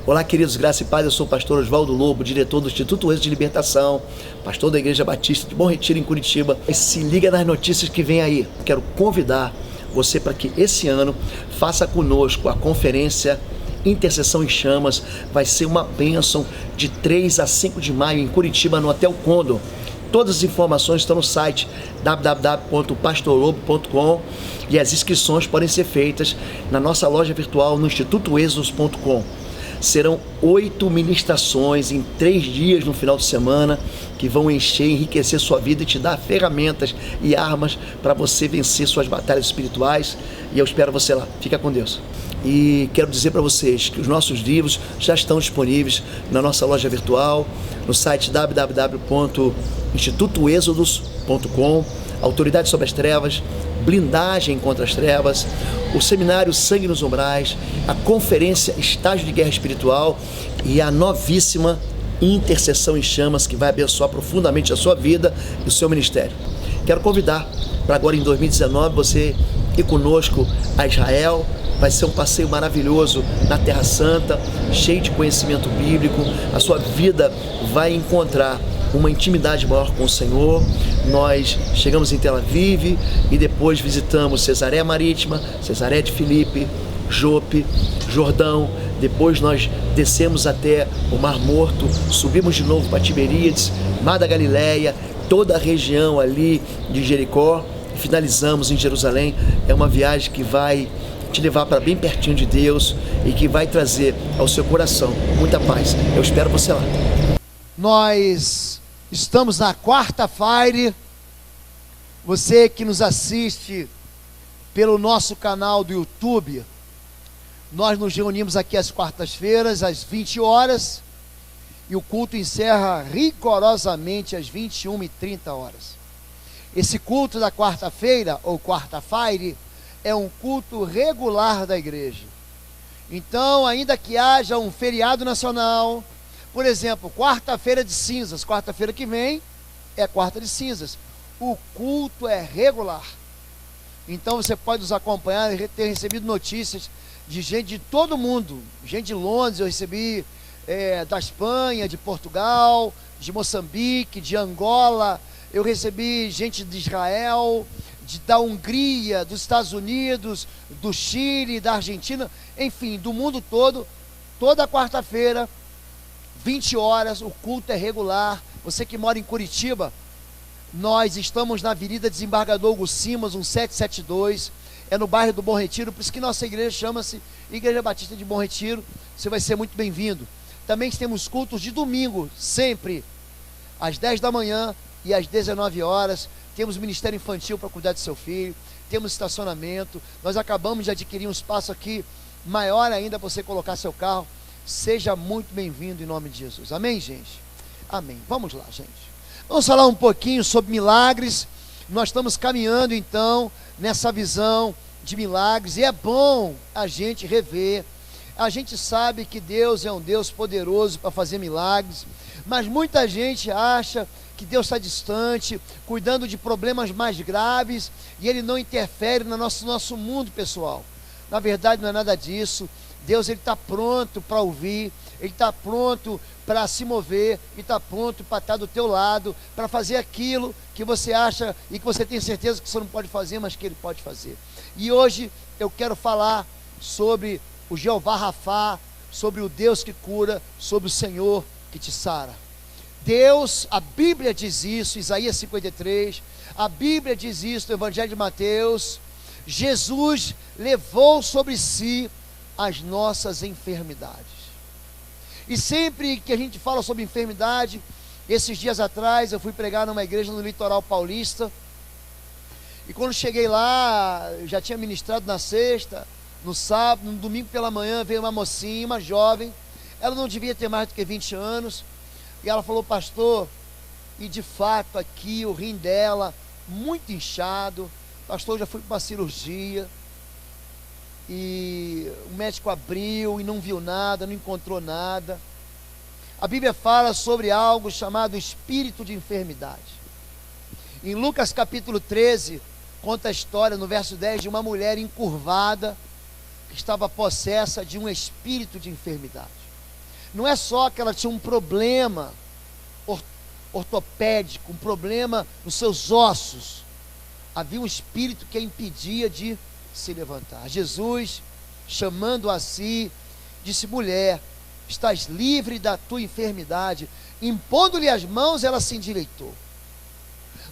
Olá, queridos, graça e paz, eu sou o pastor Oswaldo Lobo, diretor do Instituto Êxodo de Libertação, pastor da Igreja Batista de Bom Retiro, em Curitiba. E se liga nas notícias que vem aí. Quero convidar você para que esse ano faça conosco a conferência Intercessão em Chamas. Vai ser uma bênção de 3 a 5 de maio em Curitiba, no Hotel Condor. Todas as informações estão no site www.pastorlobo.com e as inscrições podem ser feitas na nossa loja virtual no institutoexos.com. Serão 8 ministrações em 3 dias no final de semana que vão encher, enriquecer sua vida e te dar ferramentas e armas para você vencer suas batalhas espirituais. E eu espero você lá. Fica com Deus. E quero dizer para vocês que os nossos livros já estão disponíveis na nossa loja virtual, no site www.institutoexodos.com. Autoridade sobre as Trevas, Blindagem contra as Trevas, o seminário Sangue nos Umbrais, a conferência Estágio de Guerra Espiritual e a novíssima Intercessão em Chamas, que vai abençoar profundamente a sua vida e o seu ministério. Quero convidar para agora em 2019 você ir conosco a Israel. Vai ser um passeio maravilhoso na Terra Santa, cheio de conhecimento bíblico. A sua vida vai encontrar uma intimidade maior com o Senhor. Nós chegamos em Tel Aviv e depois visitamos Cesareia Marítima, Cesareia de Filipe, Jope, Jordão. Depois nós descemos até o Mar Morto, subimos de novo para Tiberíades, Mar da Galileia, toda a região ali de Jericó e finalizamos em Jerusalém. É uma viagem que vai te levar para bem pertinho de Deus e que vai trazer ao seu coração muita paz. Eu espero você lá. Nós estamos na quarta-feira. Você que nos assiste pelo nosso canal do YouTube, nós nos reunimos aqui às quartas-feiras, às 20 horas, e o culto encerra rigorosamente às 21h30. Esse culto da quarta-feira, ou quarta-feira, é um culto regular da igreja. Então, ainda que haja um feriado nacional, por exemplo, quarta-feira de cinzas, quarta-feira que vem é quarta de cinzas, o culto é regular. Então você pode nos acompanhar e ter recebido notícias de gente de todo mundo, gente de Londres, eu recebi da Espanha, de Portugal, de Moçambique, de Angola, eu recebi gente de Israel, da Hungria, dos Estados Unidos, do Chile, da Argentina, enfim, do mundo todo. Toda quarta-feira, 20 horas, o culto é regular. Você que mora em Curitiba, nós estamos na Avenida Desembargador Hugo Simas, 1772, é no bairro do Bom Retiro, por isso que nossa igreja chama-se Igreja Batista de Bom Retiro. Você vai ser muito bem-vindo. Também temos cultos de domingo, sempre às 10 da manhã e às 19 horas. Temos ministério infantil para cuidar do seu filho, temos estacionamento. Nós acabamos de adquirir um espaço aqui maior ainda para você colocar seu carro. Seja muito bem-vindo em nome de Jesus. Amém, gente? Amém. Vamos lá, gente. Vamos falar um pouquinho sobre milagres. Nós estamos caminhando então nessa visão de milagres e é bom a gente rever. A gente sabe que Deus é um Deus poderoso para fazer milagres, mas muita gente acha que Deus está distante, cuidando de problemas mais graves, e Ele não interfere no nosso mundo pessoal. Na verdade não é nada disso. Deus está pronto para ouvir, Ele está pronto para se mover, Ele está pronto para estar do teu lado, para fazer aquilo que você acha e que você tem certeza que você não pode fazer, mas que Ele pode fazer. E hoje eu quero falar sobre o Jeová Rafá, sobre o Deus que cura, sobre o Senhor que te sara. Deus, a Bíblia diz isso, Isaías 53, a Bíblia diz isso no Evangelho de Mateus. Jesus levou sobre si as nossas enfermidades. E sempre que a gente fala sobre enfermidade, esses dias atrás eu fui pregar numa igreja no litoral paulista, e quando cheguei lá, eu já tinha ministrado na sexta, no sábado, no domingo pela manhã, veio uma mocinha, uma jovem, ela não devia ter mais do que 20 anos, e ela falou: pastor, e de fato aqui o rim dela muito inchado, pastor, já fui para uma cirurgia, e o médico abriu e não viu nada, não encontrou nada. A Bíblia fala sobre algo chamado espírito de enfermidade. Em Lucas capítulo 13, conta a história no verso 10 de uma mulher encurvada, que estava possessa de um espírito de enfermidade. Não é só que ela tinha um problema ortopédico, um problema nos seus ossos. Havia um espírito que a impedia de se levantar. Jesus, chamando a si, disse: mulher, estás livre da tua enfermidade. Impondo-lhe as mãos, ela se endireitou.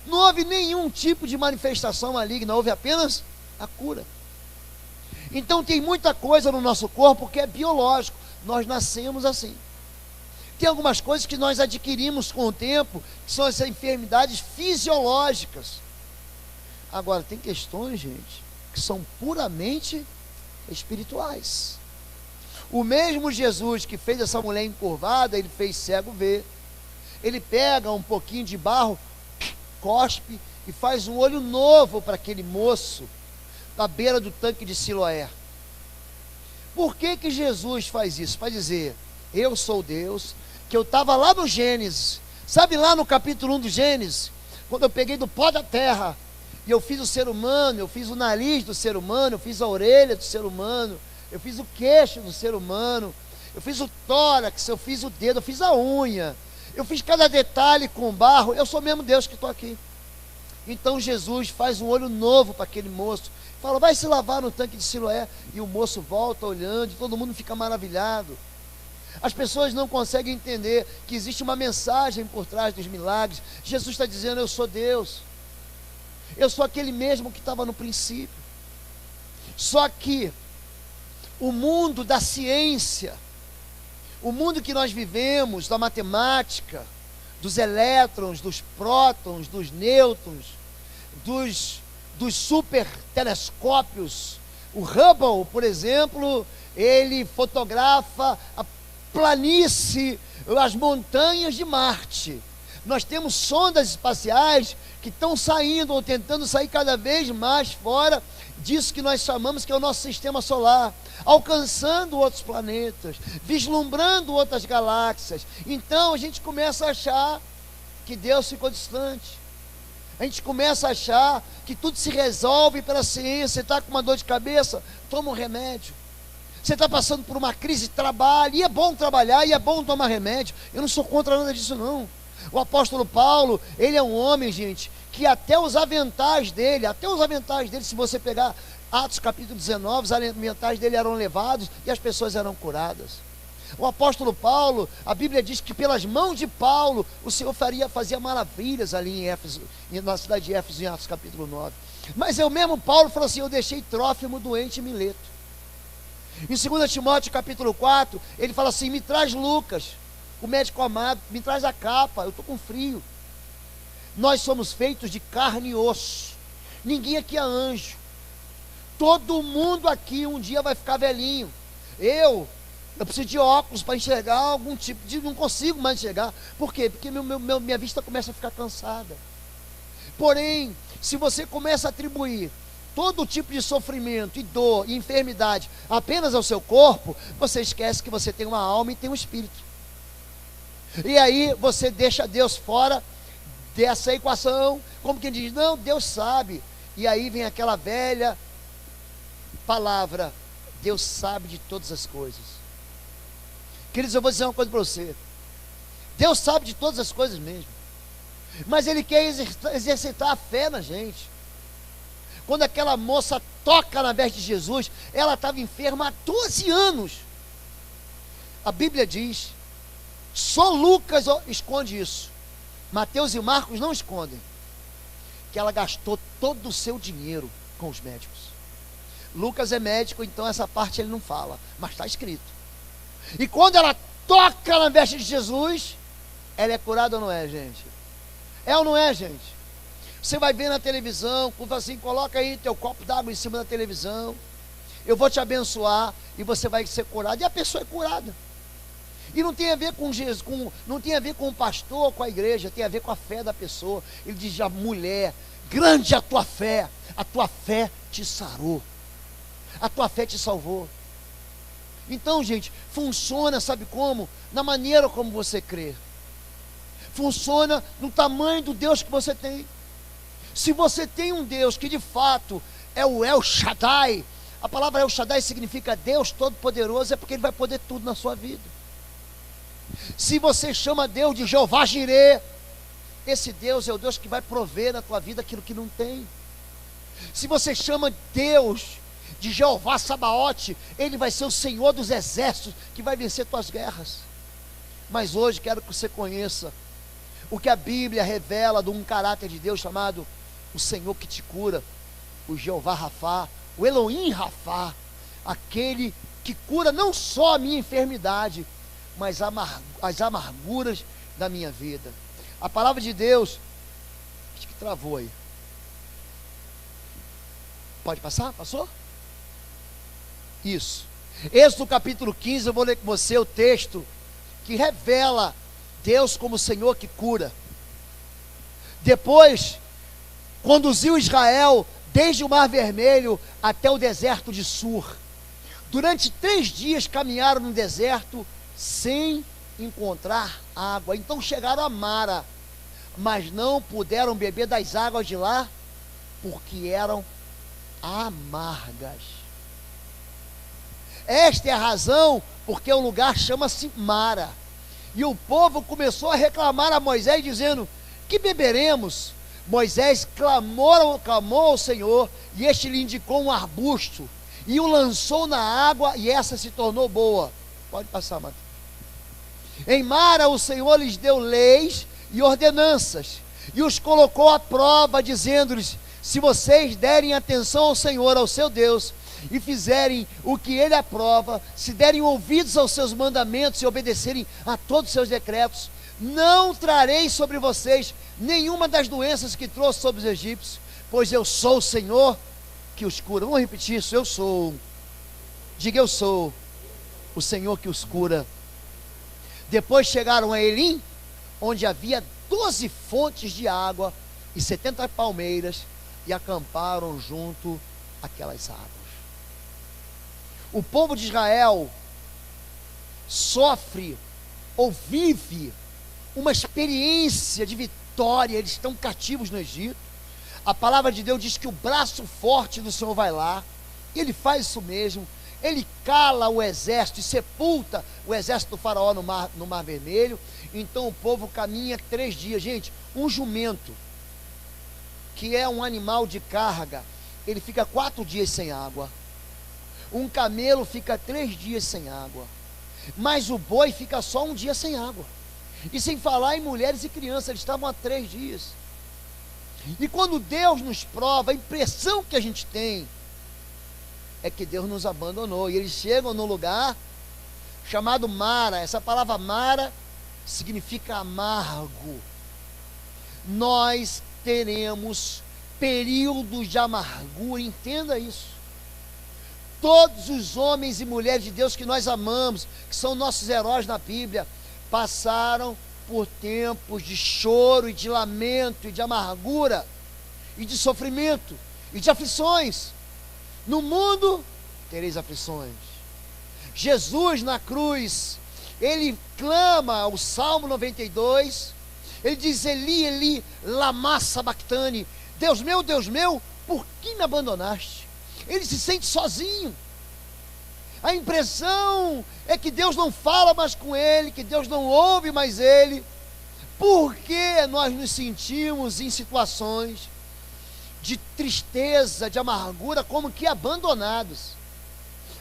Não houve nenhum tipo de manifestação maligna, houve apenas a cura. Então tem muita coisa no nosso corpo que é biológico, nós nascemos assim. Tem algumas coisas que nós adquirimos com o tempo, que são as enfermidades fisiológicas. Agora, tem questões, gente, que são puramente espirituais. O mesmo Jesus que fez essa mulher encurvada, ele fez cego ver. Ele pega um pouquinho de barro, cospe e faz um olho novo para aquele moço na beira do tanque de Siloé. Por que que Jesus faz isso? Para dizer: eu sou Deus, que eu estava lá no Gênesis, sabe, lá no capítulo 1 do Gênesis, quando eu peguei do pó da terra, e eu fiz o ser humano, eu fiz o nariz do ser humano, eu fiz a orelha do ser humano, eu fiz o queixo do ser humano, eu fiz o tórax, eu fiz o dedo, eu fiz a unha, eu fiz cada detalhe com barro. Eu sou mesmo Deus que estou aqui. Então Jesus faz um olho novo para aquele moço, fala: vai se lavar no tanque de Siloé. E o moço volta olhando, e todo mundo fica maravilhado. As pessoas não conseguem entender que existe uma mensagem por trás dos milagres. Jesus está dizendo: eu sou Deus, eu sou aquele mesmo que estava no princípio. Só que o mundo da ciência, o mundo que nós vivemos, da matemática, dos elétrons, dos prótons, dos nêutrons, dos super telescópios. O Hubble, por exemplo, ele fotografa a planície, as montanhas de Marte. Nós temos sondas espaciais que estão saindo, ou tentando sair cada vez mais fora disso que nós chamamos que é o nosso sistema solar, alcançando outros planetas, vislumbrando outras galáxias. Então a gente começa a achar que Deus ficou distante. A gente começa a achar que tudo se resolve pela ciência. Você está com uma dor de cabeça? Toma um remédio. Você está passando por uma crise de trabalho, e é bom trabalhar, e é bom tomar remédio. Eu não sou contra nada disso, não. O apóstolo Paulo, ele é um homem, gente, que até os aventais dele, se você pegar Atos capítulo 19, os aventais dele eram levados e as pessoas eram curadas. O apóstolo Paulo, a Bíblia diz que pelas mãos de Paulo, o Senhor fazia maravilhas ali em Éfeso, na cidade de Éfeso, em Atos capítulo 9. Mas eu mesmo, Paulo, falou assim: eu deixei Trófimo doente em Mileto. Em 2 Timóteo capítulo 4, ele fala assim: me traz Lucas, o médico amado, me traz a capa, eu estou com frio. Nós somos feitos de carne e osso. Ninguém aqui é anjo. Todo mundo aqui um dia vai ficar velhinho. Eu preciso de óculos para enxergar algum tipo de... não consigo mais enxergar. Por quê? Porque minha vista começa a ficar cansada. Porém, se você começa a atribuir todo tipo de sofrimento e dor e enfermidade apenas ao seu corpo, você esquece que você tem uma alma e tem um espírito. E aí você deixa Deus fora dessa equação, como quem diz: não, Deus sabe. E aí vem aquela velha palavra: Deus sabe de todas as coisas. Queridos, eu vou dizer uma coisa para você: Deus sabe de todas as coisas mesmo, mas Ele quer exercitar a fé na gente. Quando aquela moça toca na veste de Jesus, ela estava enferma há 12 anos. A Bíblia diz, só Lucas esconde isso, Mateus e Marcos não escondem, que ela gastou todo o seu dinheiro com os médicos. Lucas é médico, então essa parte ele não fala, mas está escrito. E quando ela toca na veste de Jesus, ela é curada ou não é, gente? É ou não é, gente? Você vai ver na televisão, assim: coloca aí teu copo d'água em cima da televisão, eu vou te abençoar e você vai ser curado. E a pessoa é curada. E não tem a ver com Jesus, não tem a ver com o pastor, com a igreja, tem a ver com a fé da pessoa. Ele diz: a mulher, grande a tua fé te sarou, a tua fé te salvou. Então, gente, funciona, sabe como? Na maneira como você crê. Funciona no tamanho do Deus que você tem. Se você tem um Deus que de fato é o El Shaddai, a palavra El Shaddai significa Deus Todo-Poderoso, é porque Ele vai poder tudo na sua vida. Se você chama Deus de Jeová Jirê, esse Deus é o Deus que vai prover na tua vida aquilo que não tem. Se você chama Deus de Jeová Sabaote, Ele vai ser o Senhor dos exércitos, que vai vencer tuas guerras. Mas hoje quero que você conheça o que a Bíblia revela de um caráter de Deus chamado o Senhor que te cura, o Jeová Rafá, o Elohim Rafá, aquele que cura não só a minha enfermidade, mas as amarguras da minha vida. A palavra de Deus, acho que travou aí. Pode passar? Passou? Isso. Êxodo capítulo 15, eu vou ler com você o texto que revela Deus como o Senhor que cura. Depois, conduziu Israel desde o Mar Vermelho até o deserto de Sur. Durante 3 dias caminharam no deserto sem encontrar água. Então chegaram a Mara, mas não puderam beber das águas de lá, porque eram amargas. Esta é a razão porque o lugar chama-se Mara. E o povo começou a reclamar a Moisés, dizendo: que beberemos? Moisés clamou ao Senhor, e este lhe indicou um arbusto, e o lançou na água, e essa se tornou boa. Pode passar, Matheus. Em Mara o Senhor lhes deu leis e ordenanças, e os colocou à prova, dizendo-lhes: se vocês derem atenção ao Senhor, ao seu Deus, e fizerem o que Ele aprova, se derem ouvidos aos seus mandamentos e obedecerem a todos os seus decretos, não trarei sobre vocês nenhuma das doenças que trouxe sobre os egípcios, pois eu sou o Senhor que os cura. Vamos repetir isso: eu sou. Diga: eu sou o Senhor que os cura. Depois chegaram a Elim, onde havia 12 fontes de água e 70 palmeiras, e acamparam junto àquelas águas. O povo de Israel sofre ou vive uma experiência de vitória. Eles estão cativos no Egito. A palavra de Deus diz que o braço forte do Senhor vai lá, Ele faz isso mesmo. Ele cala o exército e sepulta o exército do faraó no mar Vermelho. Então o povo caminha 3 dias. Gente, um jumento, que é um animal de carga, ele fica 4 dias sem água. Um camelo fica 3 dias sem água. Mas o boi fica só 1 dia sem água. E sem falar em mulheres e crianças, eles estavam há 3 dias. E quando Deus nos prova, a impressão que a gente tem é que Deus nos abandonou. E eles chegam num lugar chamado Mara. Essa palavra Mara significa amargo. Nós teremos períodos de amargura, entenda isso. Todos os homens e mulheres de Deus que nós amamos, que são nossos heróis na Bíblia, passaram por tempos de choro e de lamento e de amargura e de sofrimento e de aflições. No mundo tereis aflições. Jesus na cruz, Ele clama o Salmo 92, Ele diz: Eli, Eli, lama sabachthani, Deus meu, por que me abandonaste? Ele se sente sozinho. A impressão é que Deus não fala mais com ele, que Deus não ouve mais ele. Porque nós nos sentimos em situações de tristeza, de amargura, como que abandonados.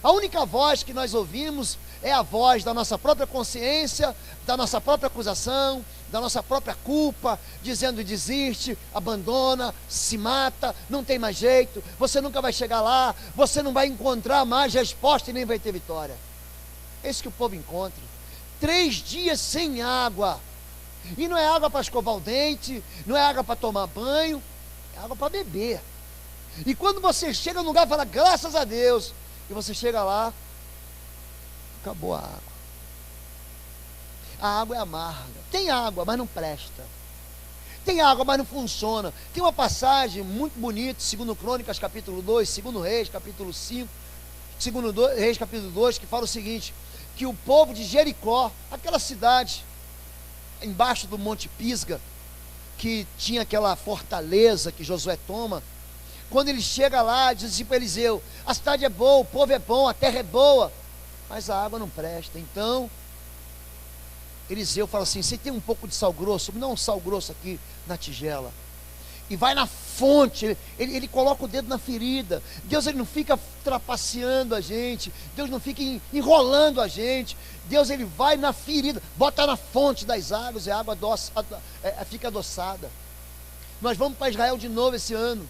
A única voz que nós ouvimos é a voz da nossa própria consciência, da nossa própria acusação, da nossa própria culpa, dizendo: desiste, abandona, se mata, não tem mais jeito, você nunca vai chegar lá, você não vai encontrar mais resposta e nem vai ter vitória. É isso que o povo encontra. 3 dias sem água. E não é água para escovar o dente, não é água para tomar banho, é água para beber. E quando você chega no lugar e fala: graças a Deus, e você chega lá, acabou a água. A água é amarga. Tem água, mas não presta. Tem água, mas não funciona. Tem uma passagem muito bonita, 2 Crônicas capítulo 2, 2 Reis capítulo 5, 2 Reis capítulo 2, que fala o seguinte: que o povo de Jericó, aquela cidade embaixo do Monte Pisga, que tinha aquela fortaleza que Josué toma, quando ele chega lá, diz assim para Eliseu: a cidade é boa, o povo é bom, a terra é boa, mas a água não presta. Então Eliseu fala assim: você tem um pouco de sal grosso? Me dá um sal grosso aqui na tigela. E vai na fonte, ele coloca o dedo na ferida. Deus, ele não fica trapaceando a gente, Deus não fica enrolando a gente. Deus, ele vai na ferida, bota na fonte das águas e a água fica adoçada. Nós vamos para Israel de novo esse ano,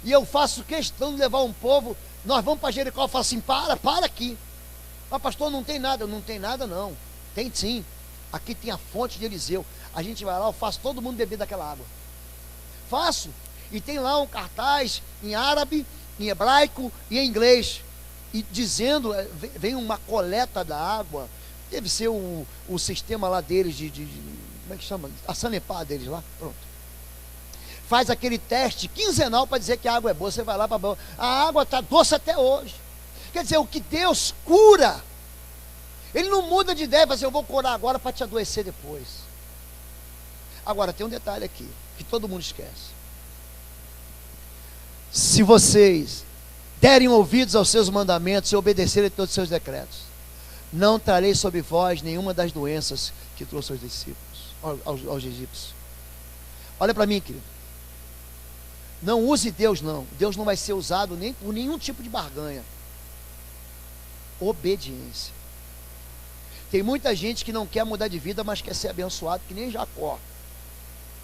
e eu faço questão de levar um povo. Nós vamos para Jericó. Eu falo assim: para aqui. Mas pastor, não tem nada. Não tem nada não, tem sim. Aqui tem a fonte de Eliseu. A gente vai lá, eu faço todo mundo beber daquela água. Faço. E tem lá um cartaz em árabe, em hebraico e em inglês, e dizendo, vem uma coleta da água. Deve ser o sistema lá deles de como é que chama? A Sanepar deles lá. Pronto. Faz aquele teste quinzenal para dizer que a água é boa. Você vai lá para a água está doce até hoje. Quer dizer, o que Deus cura, ele não muda de ideia. Assim: eu vou curar agora para te adoecer depois. Agora tem um detalhe aqui que todo mundo esquece: se vocês derem ouvidos aos seus mandamentos e obedecerem a todos os seus decretos, não trarei sobre vós nenhuma das doenças que trouxe aos discípulos, aos egípcios. Olha para mim, querido. Não use Deus não. Deus não vai ser usado nem por nenhum tipo de barganha. Obediência. Tem muita gente que não quer mudar de vida, mas quer ser abençoado, que nem Jacó,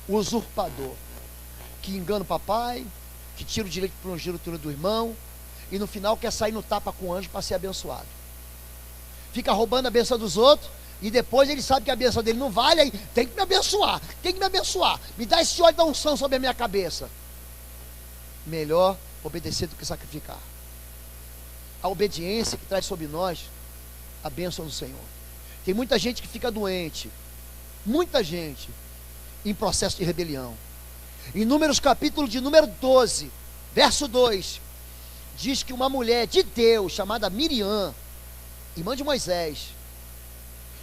o usurpador, que engana o papai, que tira o direito para um giro do irmão, e no final quer sair no tapa com o anjo para ser abençoado. Fica roubando a benção dos outros, e depois ele sabe que a benção dele não vale, aí tem que me abençoar, me dá esse óleo da unção sobre a minha cabeça. Melhor obedecer do que sacrificar. A obediência que traz sobre nós a bênção do Senhor. Tem muita gente que fica doente, muita gente em processo de rebelião. Em Números capítulo de número 12, verso 2, diz que uma mulher de Deus, chamada Miriam, irmã de Moisés,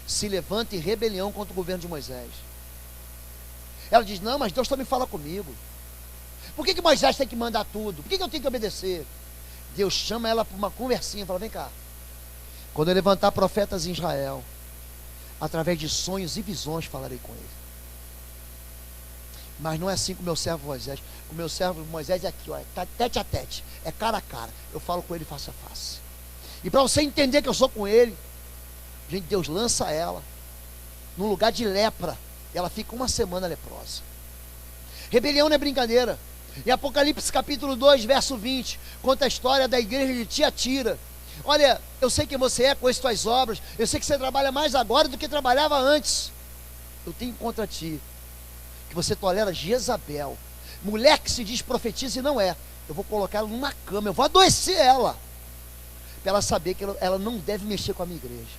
se levanta em rebelião contra o governo de Moisés. Ela diz: não, mas Deus também fala comigo. Por que Moisés tem que mandar tudo? Por que eu tenho que obedecer? Deus chama ela para uma conversinha e fala: vem cá, quando eu levantar profetas em Israel, através de sonhos e visões falarei com ele. Mas não é assim com o meu servo Moisés. O meu servo Moisés é aqui, ó, é tete a tete, é cara a cara. Eu falo com ele face a face. E para você entender que eu sou com ele, gente, Deus lança ela num lugar de lepra, e ela fica uma semana leprosa. Rebelião não é brincadeira. Em Apocalipse capítulo 2, verso 20, conta a história da igreja de Tiatira. Olha, eu sei quem você é com as tuas obras, eu sei que você trabalha mais agora do que trabalhava antes. Eu tenho contra ti que você tolera Jezabel, mulher que se diz profetiza e não é. Eu vou colocar ela numa cama, eu vou adoecer ela, para ela saber que ela não deve mexer com a minha igreja.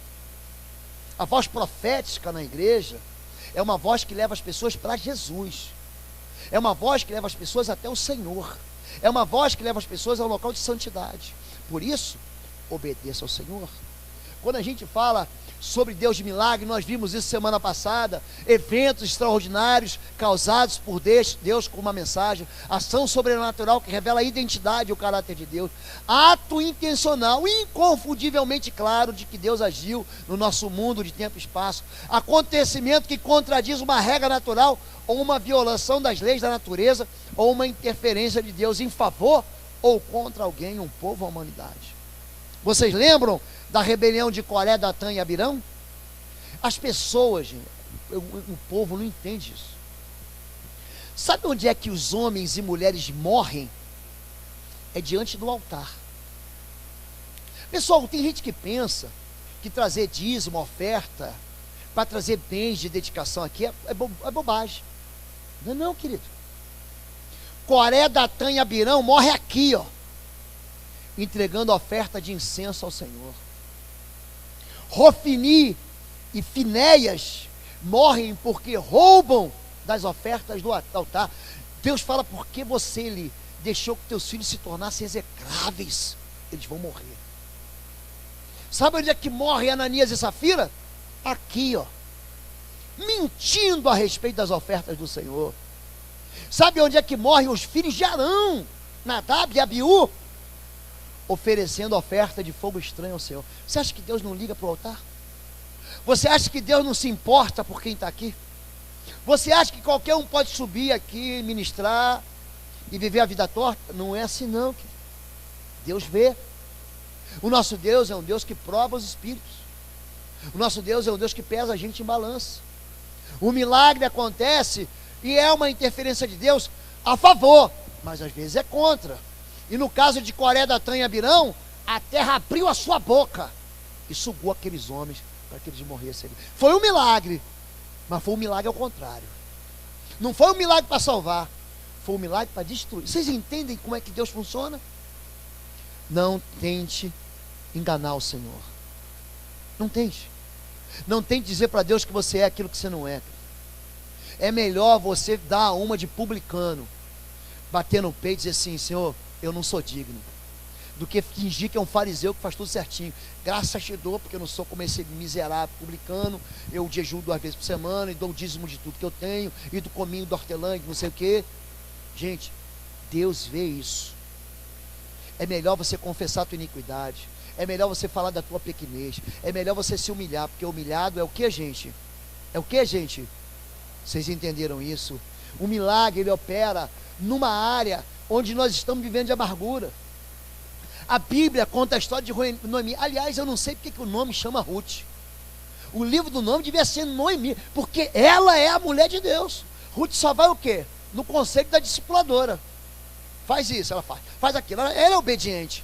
A voz profética na igreja é uma voz que leva as pessoas para Jesus, é uma voz que leva as pessoas até o Senhor, é uma voz que leva as pessoas ao local de santidade. Por isso, obedeça ao Senhor. Quando a gente fala sobre Deus de milagre, nós vimos isso semana passada, eventos extraordinários causados por Deus com uma mensagem, ação sobrenatural que revela a identidade e o caráter de Deus, ato intencional, inconfundivelmente claro de que Deus agiu no nosso mundo de tempo e espaço, acontecimento que contradiz uma regra natural, ou uma violação das leis da natureza, ou uma interferência de Deus em favor ou contra alguém, um povo ou a humanidade. Vocês lembram da rebelião de Coré, Datã e Abirão? As pessoas, gente, o povo não entende isso. Sabe onde é que os homens e mulheres morrem? É diante do altar. Pessoal, tem gente que pensa que trazer dízimo, oferta, para trazer bens de dedicação aqui é bobagem. Não, não, querido. Coré, Datã e Abirão morre aqui, ó, entregando oferta de incenso ao Senhor. Rofini e Finéias morrem porque roubam das ofertas do altar. Deus fala: porque você deixou que teus filhos se tornassem execráveis, eles vão morrer. Sabe onde é que morre Ananias e Safira? Aqui, ó, mentindo a respeito das ofertas do Senhor. Sabe onde é que morrem os filhos de Arão, Nadab e Abiú? Oferecendo oferta de fogo estranho ao Senhor. Você acha que Deus não liga para o altar? Você acha que Deus não se importa por quem está aqui? Você acha que qualquer um pode subir aqui, ministrar e viver a vida torta? Não é assim não, querido. Deus vê. O nosso Deus é um Deus que prova os espíritos. O nosso Deus é um Deus que pesa a gente em balança. O milagre acontece e é uma interferência de Deus a favor, mas às vezes é contra. E no caso de Coré, Datã e Abirão, a terra abriu a sua boca e sugou aqueles homens para que eles morressem ali. Foi um milagre, mas foi um milagre ao contrário. Não foi um milagre para salvar, foi um milagre para destruir. Vocês entendem como é que Deus funciona? Não tente enganar o Senhor. Não tente. Não tente dizer para Deus que você é aquilo que você não é. É melhor você dar uma de publicano, bater no peito e dizer assim: Senhor, eu não sou digno, do que fingir que é um fariseu que faz tudo certinho. Graças te dou, porque eu não sou como esse miserável publicano. Eu jejuo 2 vezes por semana e dou o dízimo de tudo que eu tenho, e do cominho do hortelã, não sei o que. Gente, Deus vê isso. É melhor você confessar a tua iniquidade, é melhor você falar da tua pequenez, é melhor você se humilhar, porque humilhado é o que, gente? É o que, gente? Vocês entenderam isso? O milagre, ele opera numa área onde nós estamos vivendo de amargura. A Bíblia conta a história de Noemi. Aliás, eu não sei porque que o nome chama Ruth. O livro do nome devia ser Noemi, porque ela é a mulher de Deus. Ruth só vai o quê? No conselho da discipuladora. Faz isso, ela faz aquilo, ela é obediente.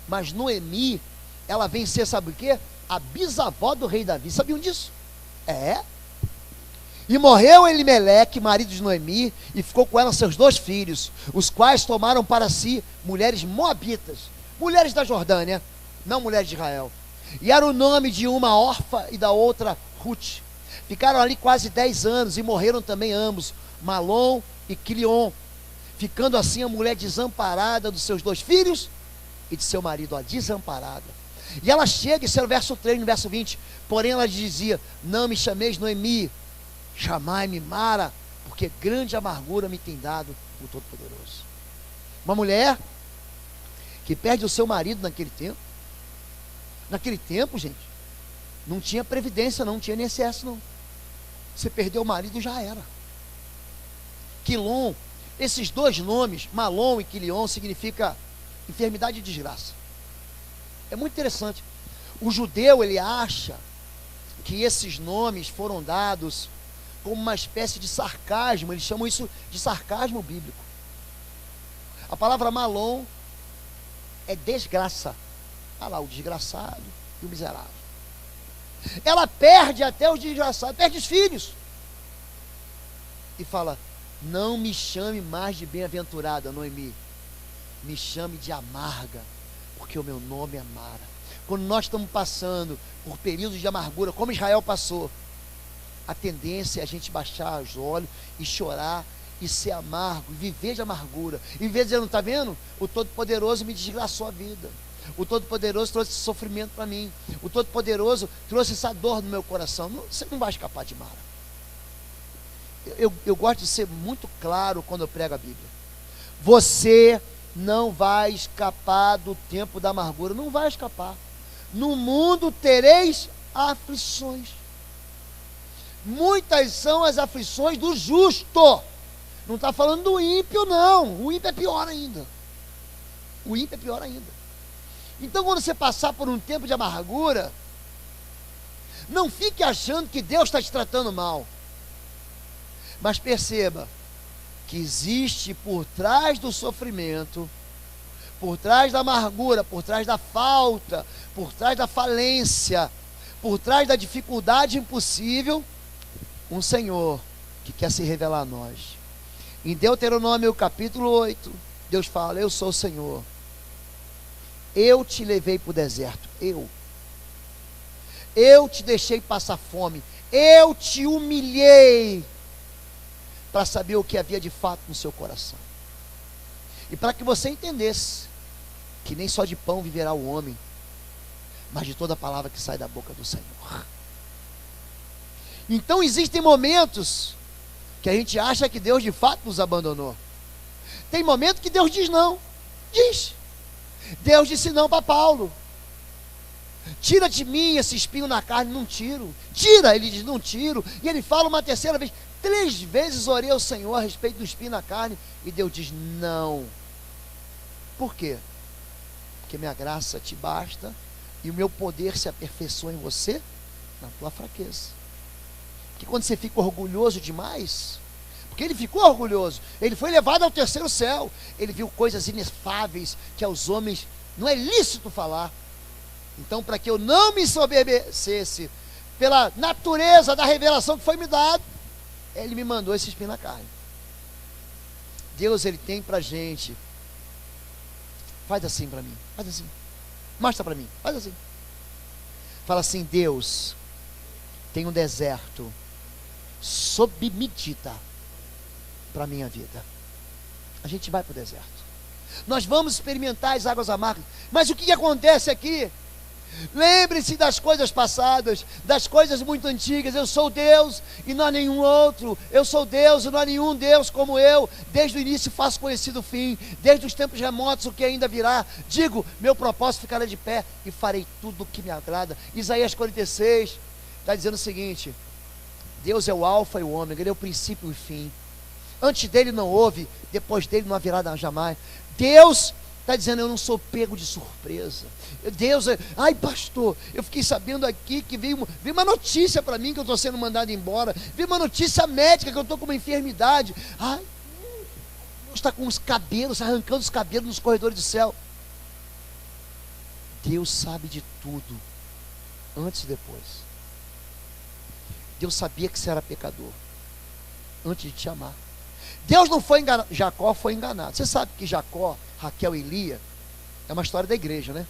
Mas Noemi, ela vem ser, sabe o quê? A bisavó do rei Davi. Sabiam disso? É. E morreu Elimeleque, marido de Noemi, e ficou com ela seus 2 filhos, os quais tomaram para si mulheres moabitas, mulheres da Jordânia, não mulheres de Israel. E era o nome de uma Orfa e da outra Ruth. Ficaram ali quase 10 anos e morreram também ambos, Malom e Quilion, ficando assim a mulher desamparada dos seus 2 filhos e de seu marido, ó, desamparada. E ela chega, isso é o verso 3, no verso 20, porém ela dizia: não me chameis Noemi, chamai-me Mara, porque grande amargura me tem dado o Todo-Poderoso. Uma mulher que perde o seu marido naquele tempo. Naquele tempo, gente, não tinha previdência, não tinha INSS, não. Você perdeu o marido, já era. Quilom, esses 2 nomes, Malom e Quilion, significa enfermidade e desgraça. É muito interessante. O judeu, ele acha que esses nomes foram dados como uma espécie de sarcasmo. Eles chamam isso de sarcasmo bíblico. A palavra Malom é desgraça. Olha lá, o desgraçado e o miserável. Ela perde até os desgraçados, perde os filhos. E fala: não me chame mais de bem-aventurada, Noemi, me chame de amarga, porque o meu nome é Mara. Quando nós estamos passando por períodos de amargura, como Israel passou, a tendência é a gente baixar os olhos e chorar e ser amargo, e viver de amargura, e viver dizendo: está vendo? O Todo-Poderoso me desgraçou a vida, o Todo-Poderoso trouxe esse sofrimento para mim, o Todo-Poderoso trouxe essa dor no meu coração. Não, você não vai escapar de Mara. Eu gosto de ser muito claro quando eu prego a Bíblia. Você não vai escapar do tempo da amargura, não vai escapar. No mundo tereis aflições. Muitas são as aflições do justo. Não está falando do ímpio, não. O ímpio é pior ainda. O ímpio é pior ainda. Então, quando você passar por um tempo de amargura, não fique achando que Deus está te tratando mal. Mas perceba que existe por trás do sofrimento, por trás da amargura, por trás da falta, por trás da falência, por trás da dificuldade impossível, um Senhor que quer se revelar a nós. Em Deuteronômio capítulo 8, Deus fala: eu sou o Senhor, eu te levei para o deserto, eu te deixei passar fome, eu te humilhei, para saber o que havia de fato no seu coração, e para que você entendesse que nem só de pão viverá o homem, mas de toda a palavra que sai da boca do Senhor. Então existem momentos que a gente acha que Deus de fato nos abandonou. Tem momento que Deus diz não. Diz. Deus disse não para Paulo. Tira de mim esse espinho na carne. Não tiro. Tira, ele diz, não tiro. E ele fala uma terceira vez. 3 vezes orei ao Senhor a respeito do espinho na carne, e Deus diz, não. Por quê? Porque minha graça te basta, e o meu poder se aperfeiçoa em você, na tua fraqueza. Porque quando você fica orgulhoso demais, porque ele ficou orgulhoso, ele foi levado ao terceiro céu, ele viu coisas inefáveis, que aos homens não é lícito falar. Então, para que eu não me ensoberbecesse, pela natureza da revelação que foi me dada, ele me mandou esse espinho na carne. Deus, ele tem pra gente. Faz assim para mim, faz assim. Mostra para mim, faz assim. Fala assim, Deus, tem um deserto sob medida para a minha vida. A gente vai para o deserto. Nós vamos experimentar as águas amargas. Mas o que acontece aqui? Lembre-se das coisas passadas, das coisas muito antigas. Eu sou Deus e não há nenhum outro. Eu sou Deus e não há nenhum Deus como eu. Desde o início faço conhecido o fim. Desde os tempos remotos o que ainda virá. Digo, meu propósito ficará de pé e farei tudo o que me agrada. Isaías 46 está dizendo o seguinte: Deus é o alfa e o ômega, ele é o princípio e o fim. Antes dele não houve, depois dele não haverá jamais. Deus está dizendo, eu não sou pego de surpresa. Deus, ai pastor, eu fiquei sabendo aqui que veio uma notícia para mim que eu estou sendo mandado embora. Veio uma notícia médica que eu estou com uma enfermidade. Ai, Deus está com os cabelos, arrancando os cabelos nos corredores do céu. Deus sabe de tudo, antes e depois. Deus sabia que você era pecador, antes de te amar. Deus não foi enganado, Jacó foi enganado. Você sabe que Jacó, Raquel e Lia é uma história da igreja, né?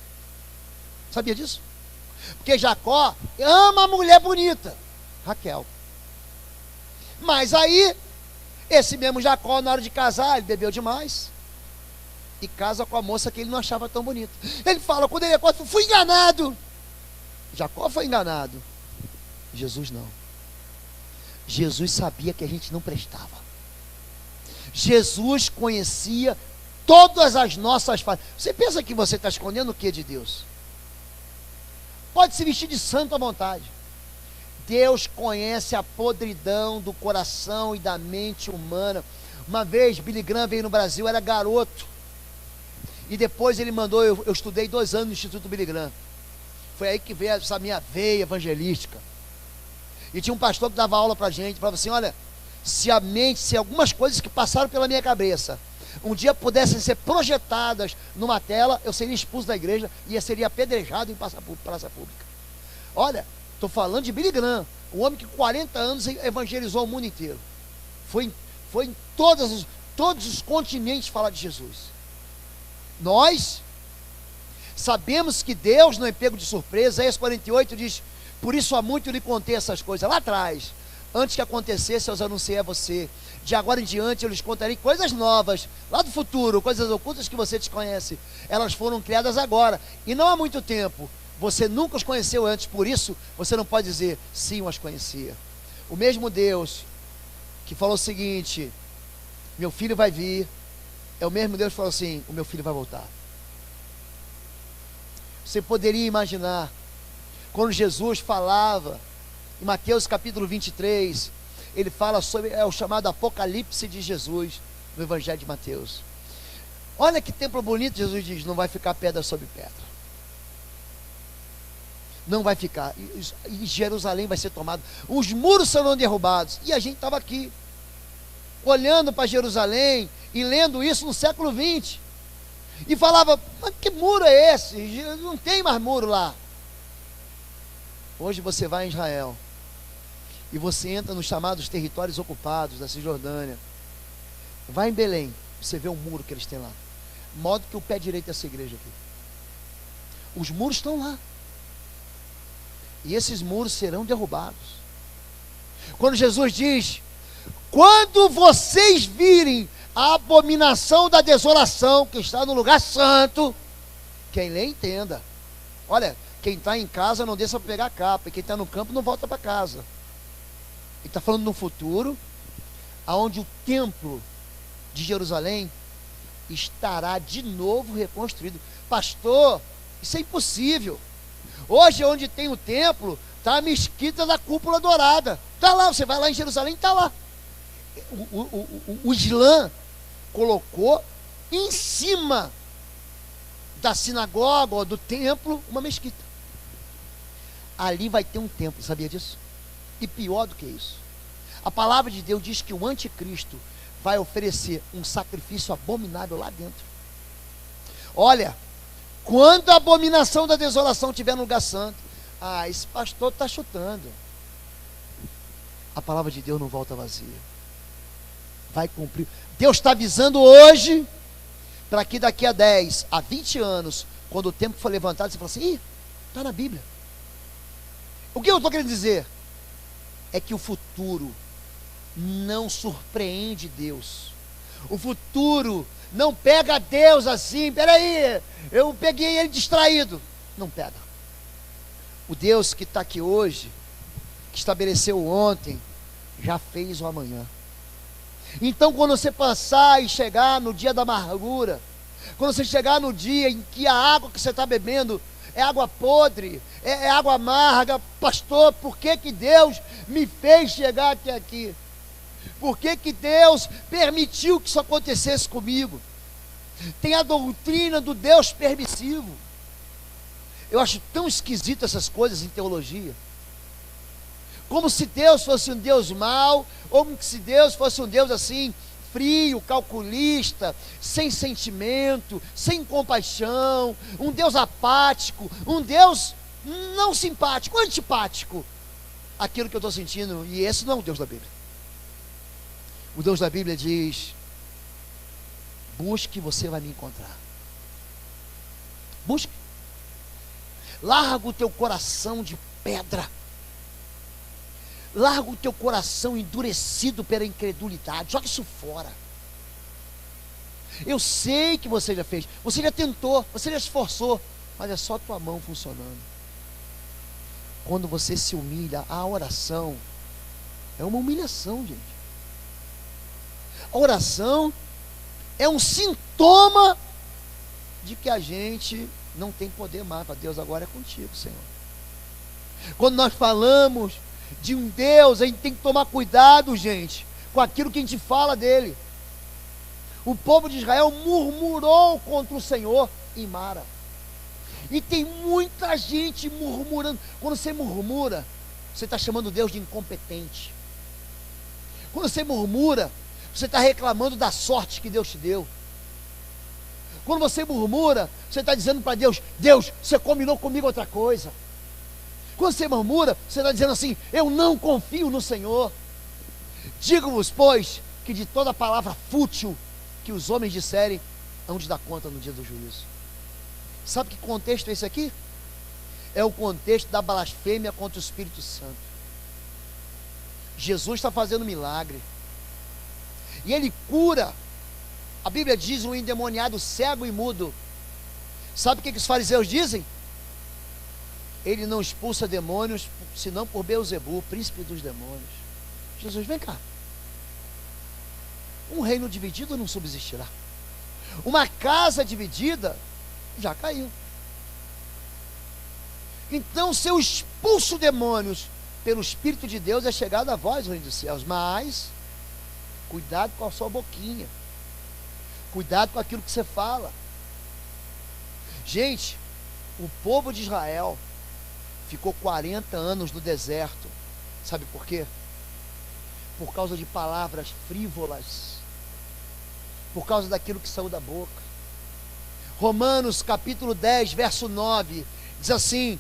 Sabia disso? Porque Jacó ama a mulher bonita, Raquel. Mas aí, esse mesmo Jacó, na hora de casar, ele bebeu demais e casa com a moça que ele não achava tão bonita. Ele fala, quando ele acorda, fui enganado. Jacó foi enganado, Jesus não. Jesus sabia que a gente não prestava. Jesus conhecia todas as nossas falhas. Você pensa que você está escondendo o que de Deus? Pode se vestir de santo à vontade. Deus conhece a podridão do coração e da mente humana. Uma vez Billy Graham veio no Brasil, era garoto, e depois ele mandou, eu estudei 2 anos no Instituto Billy Graham. Foi aí que veio essa minha veia evangelística. E tinha um pastor que dava aula pra gente, falava assim, olha, se algumas coisas que passaram pela minha cabeça um dia pudessem ser projetadas numa tela, eu seria expulso da igreja e eu seria apedrejado em praça pública. Olha, estou falando de Billy Graham, um homem que 40 anos evangelizou o mundo inteiro. Foi em todos os continentes falar de Jesus. Nós sabemos que Deus não é pego de surpresa. Isaías 48 diz, por isso há muito lhe contei essas coisas lá atrás. Antes que acontecesse, eu os anunciei a você. De agora em diante, eu lhes contarei coisas novas, lá do futuro, coisas ocultas que você desconhece. Elas foram criadas agora, e não há muito tempo. Você nunca os conheceu antes, por isso, você não pode dizer, sim, eu as conhecia. O mesmo Deus que falou o seguinte, meu filho vai vir, é o mesmo Deus que falou assim, o meu filho vai voltar. Você poderia imaginar, quando Jesus falava, em Mateus capítulo 23, ele fala sobre o chamado Apocalipse de Jesus, no Evangelho de Mateus. Olha que templo bonito, Jesus diz, não vai ficar pedra sobre pedra. Não vai ficar. E Jerusalém vai ser tomado. Os muros serão derrubados. E a gente estava aqui, olhando para Jerusalém e lendo isso no século 20. E falava, mas que muro é esse? Não tem mais muro lá. Hoje você vai em Israel e você entra nos chamados territórios ocupados da Cisjordânia. Vai em Belém, você vê o muro que eles têm lá. Modo que o pé direito dessa igreja aqui. Os muros estão lá. E esses muros serão derrubados. Quando Jesus diz, quando vocês virem a abominação da desolação que está no lugar santo, quem lê entenda. Olha, quem está em casa não deixa para pegar a capa, e quem está no campo não volta para casa. Ele está falando no futuro, aonde o templo de Jerusalém estará de novo reconstruído. Pastor, isso é impossível. Hoje, onde tem o templo, está a mesquita da cúpula dourada. Está lá, você vai lá em Jerusalém, está lá. O Islã colocou em cima da sinagoga ou do templo uma mesquita. Ali vai ter um templo, sabia disso? E pior do que isso, a palavra de Deus diz que o anticristo vai oferecer um sacrifício abominável lá dentro. Olha, quando a abominação da desolação estiver no lugar santo, esse pastor está chutando. A palavra de Deus não volta vazia, vai cumprir. Deus está avisando hoje, para que daqui a 10, a 20 anos, quando o templo for levantado, você fala assim: está na Bíblia. O que eu estou querendo dizer? É que o futuro não surpreende Deus. O futuro não pega Deus assim, peraí, eu peguei ele distraído. Não pega. O Deus que está aqui hoje, que estabeleceu ontem, já fez o amanhã. Então, quando você passar e chegar no dia da amargura, quando você chegar no dia em que a água que você está bebendo é água podre, é água amarga, pastor, por que Deus me fez chegar até aqui? Por que Deus permitiu que isso acontecesse comigo? Tem a doutrina do Deus permissivo. Eu acho tão esquisito essas coisas em teologia. Como se Deus fosse um Deus mau, ou como se Deus fosse um Deus assim, frio, calculista, sem sentimento, sem compaixão, um Deus apático, um Deus não simpático, antipático. Aquilo que eu estou sentindo, e esse não é o Deus da Bíblia. O Deus da Bíblia diz: busque e você vai me encontrar. Busque. Larga o teu coração de pedra. Larga o teu coração endurecido pela incredulidade. Joga isso fora. Eu sei que você já fez. Você já tentou, você já se esforçou, mas é só a tua mão funcionando. Quando você se humilha, a oração é uma humilhação, gente. A oração é um sintoma de que a gente não tem poder mais. Para Deus, agora é contigo, Senhor. Quando nós falamos de um Deus, a gente tem que tomar cuidado, gente, com aquilo que a gente fala dele. O povo de Israel murmurou contra o Senhor em Mara. E tem muita gente murmurando. Quando você murmura, você está chamando Deus de incompetente. Quando você murmura, você está reclamando da sorte que Deus te deu. Quando você murmura, você está dizendo para Deus: Deus, você combinou comigo outra coisa. Quando você murmura, você está dizendo assim: eu não confio no Senhor. Digo-vos, pois, que de toda palavra fútil que os homens disserem, hão de dar conta no dia do juízo. Sabe que contexto é esse aqui? É o contexto da blasfêmia contra o Espírito Santo. Jesus está fazendo milagre, e ele cura. A Bíblia diz: um endemoniado cego e mudo. Sabe o que os fariseus dizem? Ele não expulsa demônios, senão por Beelzebu, príncipe dos demônios. Jesus, vem cá. Um reino dividido não subsistirá. Uma casa dividida já caiu. Então, se eu expulso demônios pelo Espírito de Deus, é chegado a vós, o reino dos céus. Mas cuidado com a sua boquinha. Cuidado com aquilo que você fala. Gente, o povo de Israel ficou 40 anos no deserto. Sabe por quê? Por causa de palavras frívolas. Por causa daquilo que saiu da boca. Romanos capítulo 10, verso 9, diz assim: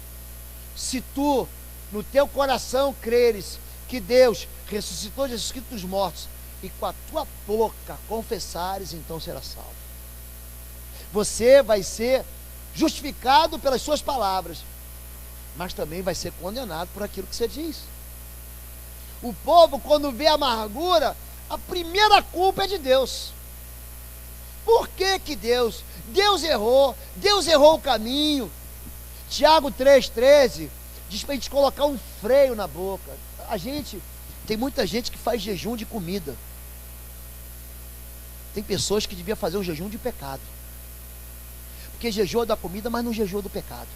se tu no teu coração creres que Deus ressuscitou Jesus Cristo dos mortos, e com a tua boca confessares, então será salvo. Você vai ser justificado pelas suas palavras, mas também vai ser condenado por aquilo que você diz. O povo, quando vê amargura, a primeira culpa é de Deus. Por que Deus errou o caminho. Tiago 3,13 diz para a gente colocar um freio na boca. Tem muita gente que faz jejum de comida. Tem pessoas que deviam fazer o jejum de pecado, porque jejuam da comida, mas não jejuam do pecado.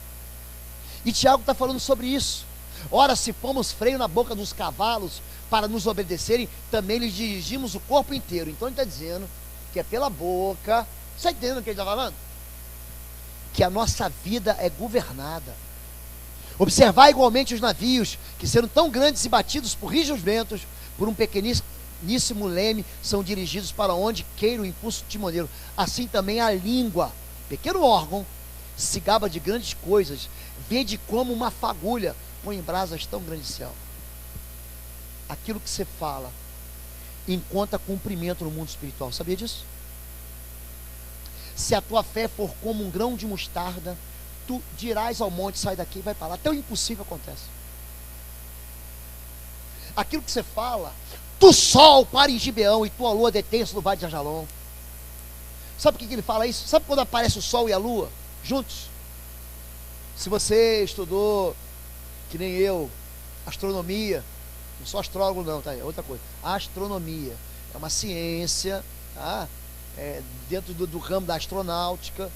E Tiago está falando sobre isso. Ora, se pomos freio na boca dos cavalos para nos obedecerem, também lhes dirigimos o corpo inteiro. Então ele está dizendo que é pela boca. Você está entendendo o que ele está falando? Que a nossa vida é governada. Observar igualmente os navios, que sendo tão grandes e batidos por rijos ventos, por um pequeníssimo leme, são dirigidos para onde queira o impulso timoneiro. Assim também a língua, pequeno órgão, se gaba de grandes coisas, vede como uma fagulha põe em brasas tão grande céu. Aquilo que você fala encontra cumprimento no mundo espiritual. Sabia disso? Se a tua fé for como um grão de mostarda, tu dirás ao monte, sai daqui e vai para lá. Até o impossível acontece. Aquilo que você fala, tu sol para em Gibeão e tua lua detém-se no vale de Ajalon. Sabe por que ele fala isso? Sabe quando aparece o sol e a lua juntos? Se você estudou, que nem eu, astronomia, não sou astrólogo não, tá? É outra coisa. A astronomia é uma ciência, tá? Dentro do ramo da astronáutica.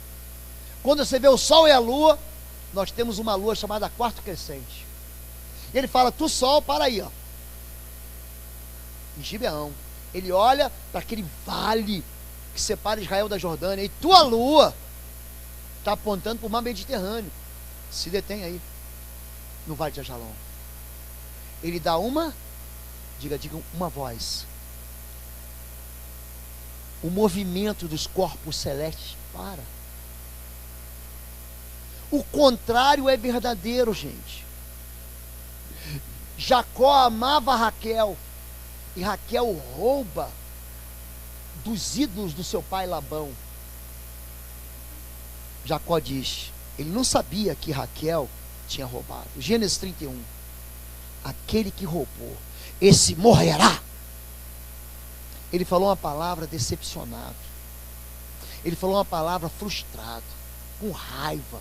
Quando você vê o sol e a lua, nós temos uma lua chamada quarto crescente. E ele fala, tu sol, para aí, ó, em Gibeão. Ele olha para aquele vale que separa Israel da Jordânia, e tua lua está apontando para o mar Mediterrâneo. Se detém aí, no vale de Ajalon. Ele dá uma, diga uma voz. O movimento dos corpos celestes para. O contrário é verdadeiro, gente. Jacó amava Raquel, e Raquel rouba dos ídolos do seu pai Labão. Jacó diz, ele não sabia que Raquel tinha roubado. Gênesis 31. Aquele que roubou, esse morrerá. Ele falou uma palavra decepcionado. Ele falou uma palavra frustrado, com raiva.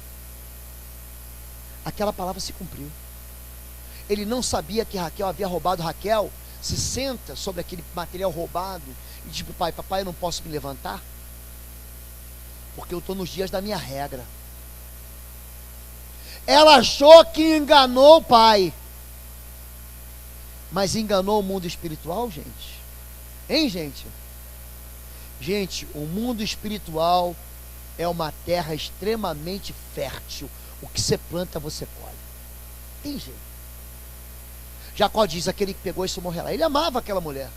Aquela palavra se cumpriu. Ele não sabia que Raquel havia roubado. Raquel se senta sobre aquele material roubado e diz para o pai, papai, eu não posso me levantar, porque eu estou nos dias da minha regra. Ela achou que enganou o pai, mas enganou o mundo espiritual, gente. Hein, gente? Gente, o mundo espiritual é uma terra extremamente fértil. O que você planta, você colhe. Tem jeito. Jacó diz, aquele que pegou isso morrerá. Ele amava aquela mulher.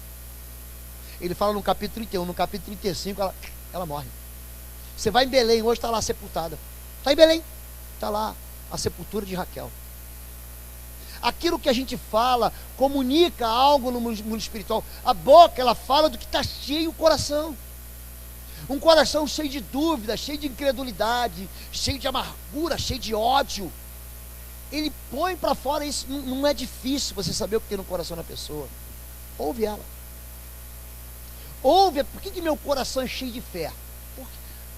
Ele fala no capítulo 31, no capítulo 35, ela morre. Você vai em Belém, hoje está lá sepultada. Está em Belém, está lá a sepultura de Raquel. Aquilo que a gente fala comunica algo no mundo espiritual. A boca, ela fala do que está cheio o coração. Um coração cheio de dúvida, cheio de incredulidade, cheio de amargura, cheio de ódio. Ele põe para fora isso. Não é difícil você saber o que tem no coração da pessoa. Ouve ela. Ouve. Por que meu coração é cheio de fé? Porque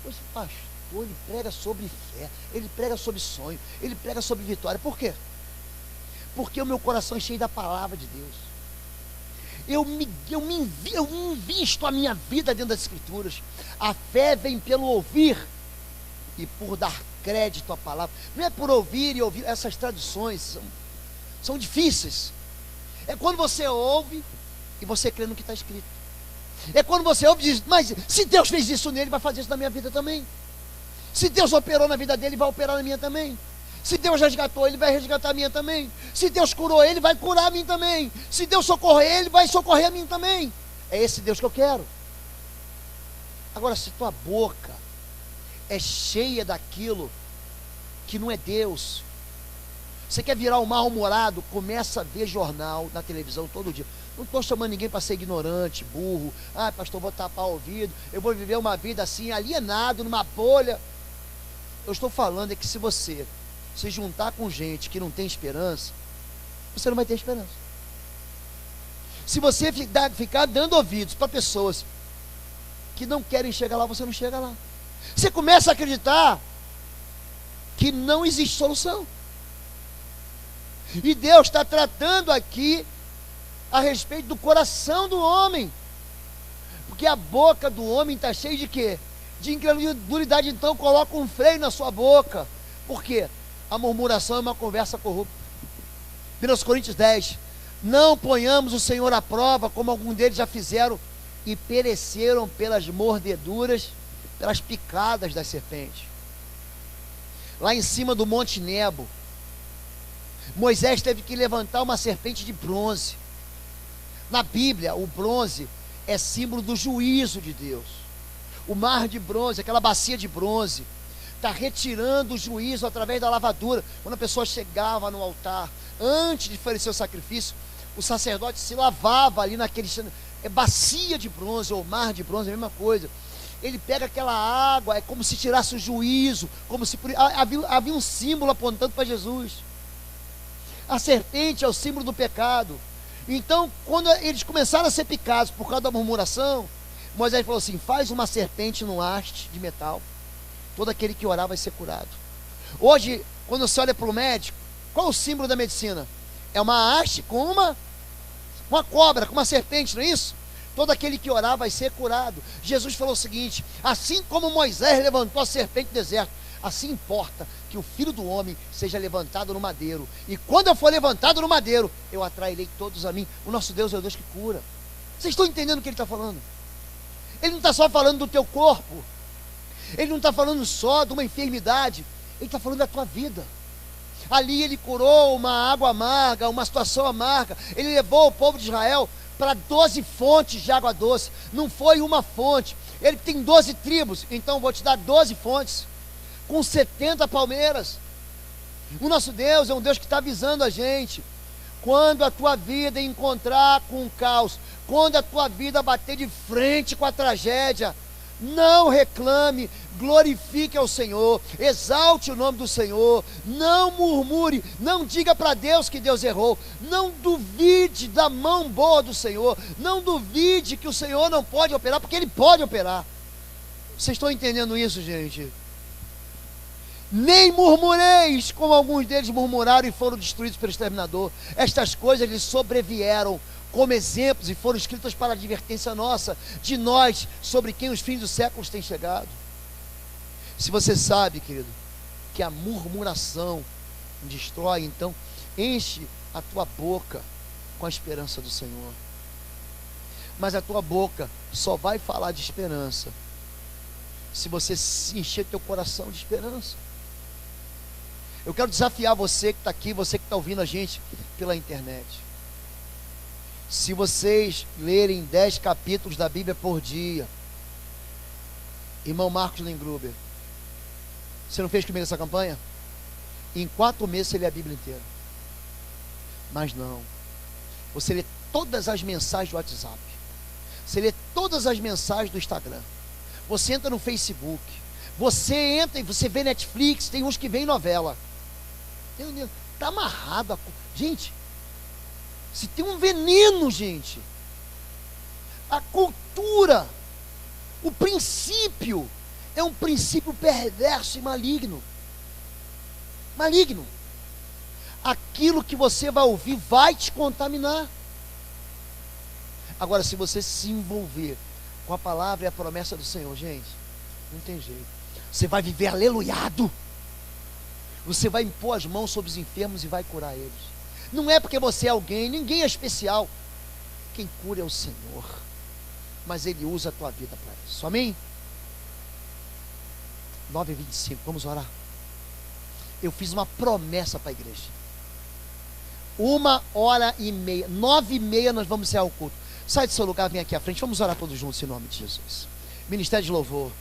esse pastor, ele prega sobre fé, ele prega sobre sonho, ele prega sobre vitória. Por quê? Porque o meu coração é cheio da palavra de Deus. Eu invisto a minha vida dentro das Escrituras. A fé vem pelo ouvir e por dar crédito à palavra. Não é por ouvir e ouvir. Essas traduções são difíceis. É quando você ouve e você crê no que está escrito. É quando você ouve e diz, mas se Deus fez isso nele, vai fazer isso na minha vida também. Se Deus operou na vida dele, vai operar na minha também. Se Deus resgatou ele, vai resgatar a minha também. Se Deus curou ele, vai curar a mim também. Se Deus socorrer ele, vai socorrer a mim também. É esse Deus que eu quero. Agora, se tua boca é cheia daquilo que não é Deus, você quer virar um mal-humorado, começa a ver jornal na televisão todo dia. Não estou chamando ninguém para ser ignorante, burro. Ah, pastor, vou tapar o ouvido. Eu vou viver uma vida assim, alienado, numa bolha. Eu estou falando é que se você se juntar com gente que não tem esperança, você não vai ter esperança. Se você ficar dando ouvidos para pessoas que não querem chegar lá, você não chega lá. Você começa a acreditar que não existe solução. E Deus está tratando aqui a respeito do coração do homem, porque a boca do homem está cheia de quê? De incredulidade. Então coloca um freio na sua boca. Por quê? A murmuração é uma conversa corrupta. 1 Coríntios 10. Não ponhamos o Senhor à prova, como alguns deles já fizeram, e pereceram pelas mordeduras, pelas picadas das serpentes. Lá em cima do Monte Nebo, Moisés teve que levantar uma serpente de bronze. Na Bíblia, o bronze é símbolo do juízo de Deus. O mar de bronze, aquela bacia de bronze, está retirando o juízo através da lavadura. Quando a pessoa chegava no altar, antes de oferecer o sacrifício, o sacerdote se lavava ali naquele bacia de bronze, ou mar de bronze, a mesma coisa. Ele pega aquela água, é como se tirasse o juízo, como se havia um símbolo apontando para Jesus. A serpente é o símbolo do pecado. Então, quando eles começaram a ser picados por causa da murmuração, Moisés falou assim: faz uma serpente num haste de metal, todo aquele que orar vai ser curado. Hoje, quando você olha para o médico, qual é o símbolo da medicina? É uma haste com uma cobra, com uma serpente, não é isso? Todo aquele que orar vai ser curado. Jesus falou o seguinte: assim como Moisés levantou a serpente no deserto, assim importa que o Filho do Homem seja levantado no madeiro. E quando eu for levantado no madeiro, eu atrairei todos a mim. O nosso Deus é o Deus que cura. Vocês estão entendendo o que ele está falando? Ele não está só falando do teu corpo. Ele não está falando só de uma enfermidade. Ele está falando da tua vida. Ali ele curou uma água amarga, uma situação amarga. Ele levou o povo de Israel para 12 fontes de água doce. Não foi uma fonte. Ele tem 12 tribos, então vou te dar 12 fontes com 70 palmeiras. O nosso Deus é um Deus que está avisando a gente. Quando a tua vida encontrar com o caos, quando a tua vida bater de frente com a tragédia, não reclame, glorifique ao Senhor, exalte o nome do Senhor, não murmure, não diga para Deus que Deus errou, não duvide da mão boa do Senhor, não duvide que o Senhor não pode operar, porque Ele pode operar. Vocês estão entendendo isso, gente? Nem murmureis, como alguns deles murmuraram e foram destruídos pelo exterminador. Estas coisas lhes sobrevieram como exemplos e foram escritas para a advertência nossa, de nós, sobre quem os fins dos séculos têm chegado. Se você sabe, querido, que a murmuração destrói, então enche a tua boca com a esperança do Senhor. Mas a tua boca só vai falar de esperança se você encher teu coração de esperança. Eu quero desafiar você que está aqui, você que está ouvindo a gente pela internet. Se vocês lerem 10 capítulos da Bíblia por dia, irmão Marcos Lengruber, você não fez comigo essa campanha? Em 4 meses você lê a Bíblia inteira. Mas não. Você lê todas as mensagens do WhatsApp. Você lê todas as mensagens do Instagram. Você entra no Facebook. Você entra e você vê Netflix. Tem uns que vêm novela. Está amarrado. Gente, se tem um veneno, gente. A cultura, o princípio, é um princípio perverso e maligno. Maligno. Aquilo que você vai ouvir vai te contaminar. Agora, se você se envolver com a palavra e a promessa do Senhor, gente, não tem jeito. Você vai viver aleluiado. Você vai impor as mãos sobre os enfermos e vai curar eles. Não é porque você é alguém, ninguém é especial. Quem cura é o Senhor. Mas Ele usa a tua vida para isso. Amém? 9h25, vamos orar. Eu fiz uma promessa para a igreja. 1h30, 9h30 nós vamos encerrar o culto. Sai do seu lugar, vem aqui à frente. Vamos orar todos juntos em nome de Jesus. Ministério de Louvor.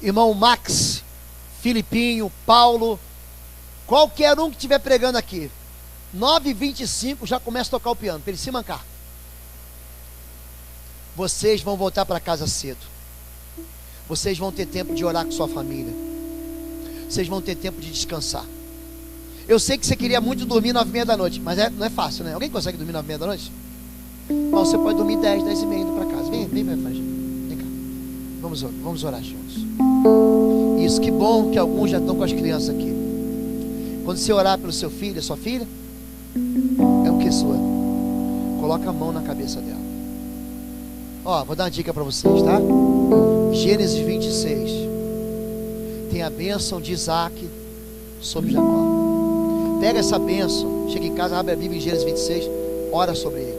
Irmão Max, Filipinho, Paulo, qualquer um que estiver pregando aqui, 9h25 já começa a tocar o piano, para ele se mancar. Vocês vão voltar para casa cedo. Vocês vão ter tempo de orar com sua família. Vocês vão ter tempo de descansar. Eu sei que você queria muito dormir 9h30 da noite, mas não é fácil, né? Alguém consegue dormir 9h30 da noite? Mas você pode dormir 10, 10h30 indo para casa. Vem para frente. Vem cá. Vamos orar juntos. Isso, que bom que alguns já estão com as crianças aqui. Quando você orar pelo seu filho, sua filha, é o que sua? Coloca a mão na cabeça dela. Ó, vou dar uma dica para vocês, tá? Gênesis 26. tem a bênção de Isaac sobre Jacó. Pega essa bênção, chega em casa, abre a Bíblia em Gênesis 26, ora sobre ele.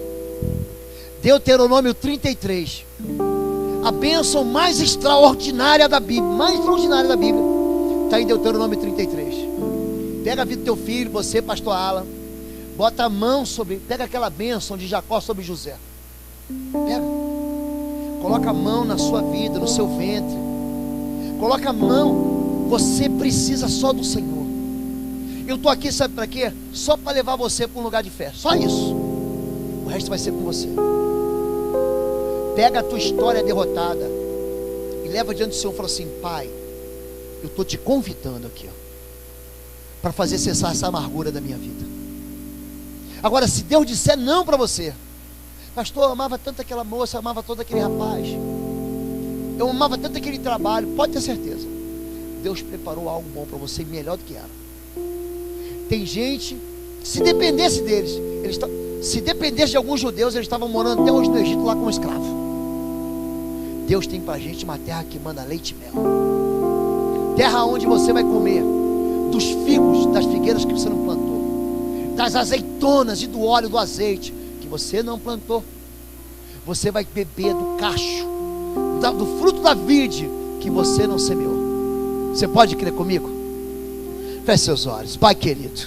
Deuteronômio 33, a bênção mais extraordinária da Bíblia, está em Deuteronômio 33. Pega a vida do teu filho, você, pastor Alan, bota a mão sobre, pega aquela bênção de Jacó sobre José, pega, coloca a mão na sua vida, no seu ventre, coloca a mão. Você precisa só do Senhor. Eu estou aqui, sabe para quê? Só para levar você para um lugar de fé, só isso. O resto vai ser com você. Pega a tua história derrotada e leva diante do Senhor e fala assim: Pai, eu estou te convidando aqui, para fazer cessar essa amargura da minha vida. Agora, se Deus disser não para você, pastor, eu amava tanto aquela moça, eu amava todo aquele rapaz, eu amava tanto aquele trabalho, pode ter certeza, Deus preparou algo bom para você, melhor do que era. Tem gente, se dependesse deles, se dependesse de alguns judeus, eles estavam morando até hoje no Egito lá como escravo. Deus tem para a gente uma terra que manda leite e mel, terra onde você vai comer dos figos, das figueiras que você não plantou, das azeitonas e do óleo do azeite que você não plantou. Você vai beber do cacho, do fruto da vide que você não semeou. Você pode crer comigo? Feche seus olhos. Pai querido,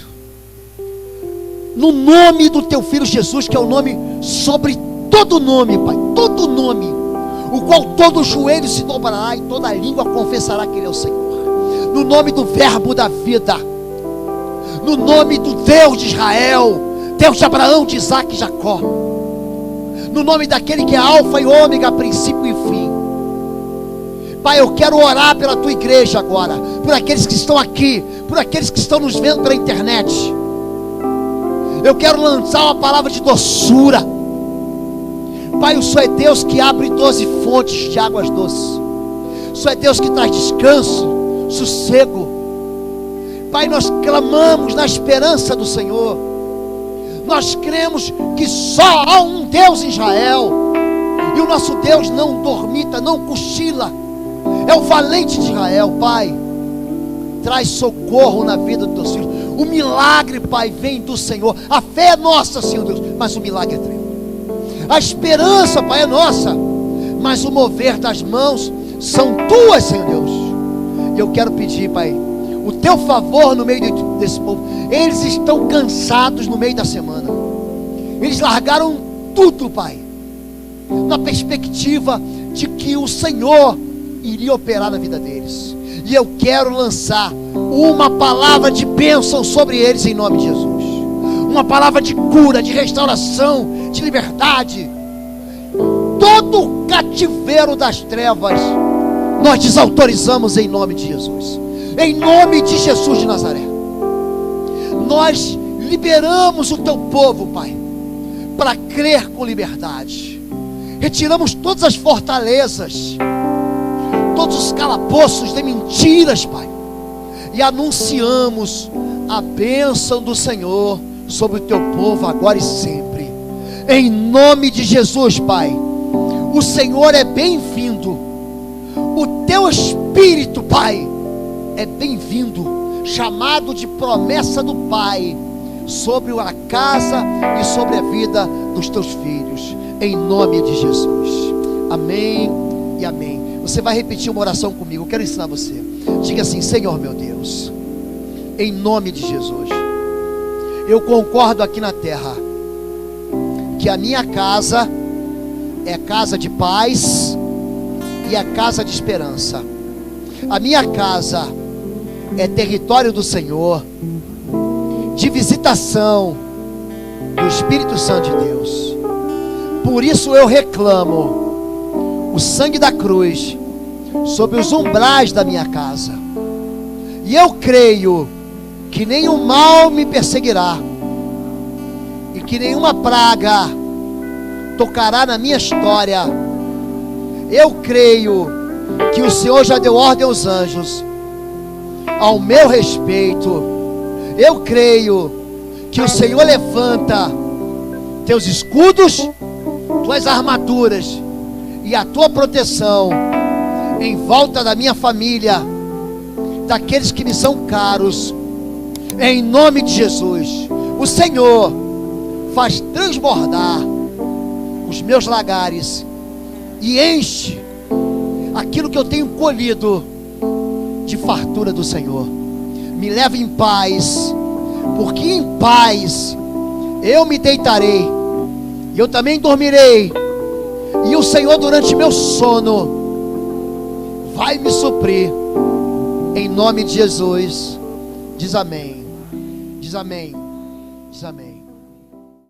no nome do teu filho Jesus, que é o nome sobre todo nome, Pai, todo nome, o qual todo joelho se dobrará e toda língua confessará que Ele é o Senhor, no nome do verbo da vida, no nome do Deus de Israel, Deus de Abraão, de Isaac e Jacó, no nome daquele que é alfa e ômega, princípio e fim. Pai, eu quero orar pela tua igreja agora, por aqueles que estão aqui, por aqueles que estão nos vendo pela internet. Eu quero lançar uma palavra de doçura. Pai, o Senhor é Deus que abre 12 fontes de águas doces. O Senhor é Deus que traz descanso, sossego. Pai, nós clamamos na esperança do Senhor. Nós cremos que só há um Deus em Israel, e o nosso Deus não dormita, não cochila, é o valente de Israel. Pai, traz socorro na vida dos teus filhos. O milagre, Pai, vem do Senhor. A fé é nossa, Senhor Deus, mas o milagre é teu. A esperança, Pai, é nossa, mas o mover das mãos são tuas, Senhor Deus. E eu quero pedir, Pai, o teu favor no meio desse povo. Eles estão cansados no meio da semana. Eles largaram tudo, Pai, na perspectiva de que o Senhor iria operar na vida deles. E eu quero lançar uma palavra de bênção sobre eles em nome de Jesus. Uma palavra de cura, de restauração, de liberdade. Todo o cativeiro das trevas nós desautorizamos em nome de Jesus. Em nome de Jesus de Nazaré. Nós liberamos o teu povo, Pai, para crer com liberdade. Retiramos todas as fortalezas, todos os calabouços de mentiras, Pai, e anunciamos a bênção do Senhor sobre o teu povo agora e sempre, em nome de Jesus. Pai, o Senhor é bem-vindo, o teu Espírito, Pai, é bem-vindo, chamado de promessa do Pai, sobre a casa e sobre a vida dos teus filhos, em nome de Jesus. Amém e amém. Você vai repetir uma oração comigo, eu quero ensinar você. Diga assim: Senhor meu Deus, em nome de Jesus, eu concordo aqui na terra que a minha casa é casa de paz e é casa de esperança. A minha casa é território do Senhor, de visitação do Espírito Santo de Deus. Por isso eu reclamo o sangue da cruz sobre os umbrais da minha casa. E eu creio que nenhum mal me perseguirá, e que nenhuma praga tocará na minha história. Eu creio que o Senhor já deu ordem aos anjos ao meu respeito. Eu creio que o Senhor levanta teus escudos, tuas armaduras e a tua proteção em volta da minha família, daqueles que me são caros, em nome de Jesus. O Senhor faz transbordar os meus lagares e enche aquilo que eu tenho colhido de fartura do Senhor. Me leva em paz, porque em paz eu me deitarei, e eu também dormirei, e o Senhor durante meu sono vai me suprir, em nome de Jesus. Diz amém, diz amém, diz amém.